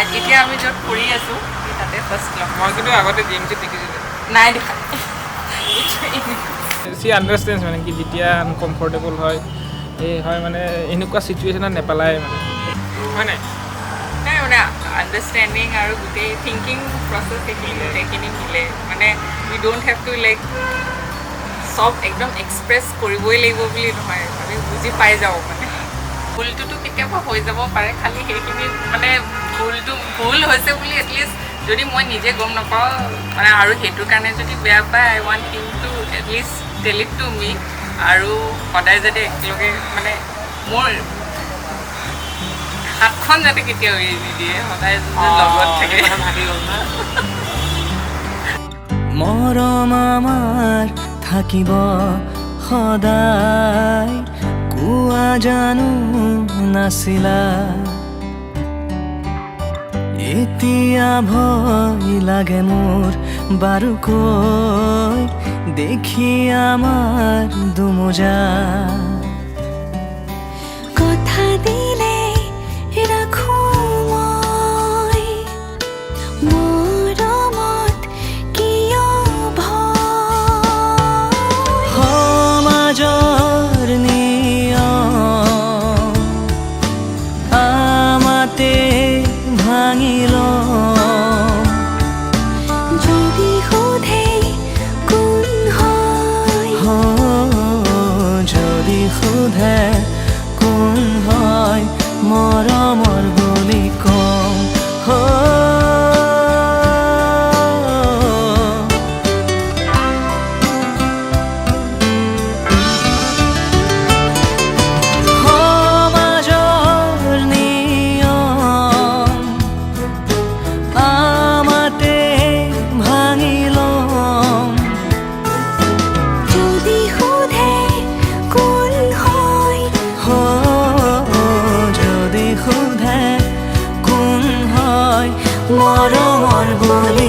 এতিয়া আমি য'ত পঢ়ি আছোঁ তাতে ফাৰ্ষ্ট লগ মই কিন্তু আগতে জিএমচিত দেখিছিলোঁ নাই দেখা চি আণ্ডাৰষ্টেণ্ডছ মানে কি যেতিয়া আনকমফৰ্টেবল হয় এই হয় মানে এনেকুৱা চিটুৱেশ্যনত নেপেলাই মানে হয় নাই মানে আণ্ডাৰষ্টেণ্ডিং আৰু গোটেই থিংকিং প্ৰচেছ সেইখিনি মিলে মানে উই ডোণ্ট হেভ টু লাইক চব একদম এক্সপ্ৰেছ কৰিবই লাগিব বুলি নহয় আমি বুজি পাই যাওঁ মানে ভুলটোতো কেতিয়াবা হৈ যাব পাৰে খালি সেইখিনি মানে ভুল হৈছে বুলি এটলিষ্ট যদি মই নিজে গম নাপাওঁ মানে আৰু সেইটোৰ কাৰণে যদি বেয়া পায় আই ৱান্ট হিম টু এটলিষ্ট টেল ইট টু মি আৰু সদায় যাতে একেলগে মানে মোৰ হাতখন যাতে কেতিয়াও এৰি নিদিয়ে সদায় লগত থাকে মৰম আমাৰ থাকিব সদায় কোৱা জানো নাছিলা এতিয়া ভয় লাগে মোৰ বাৰুকৈ দেখি আমাৰ দুমোজা কথা দিলে ৰাখো মই মৰমত কিয় ভয় সমাজৰ নিয়ম আমাতে ভাঙিল যদি সোধে কোন হয় যদি সোধে কোন হয় মৰমৰ বুলি কম সমাজৰ নিয়ম আমাতে ভাঙিল যদি সোধে কোন হয় যদি সোধে কোন হয় মৰমৰ বুলি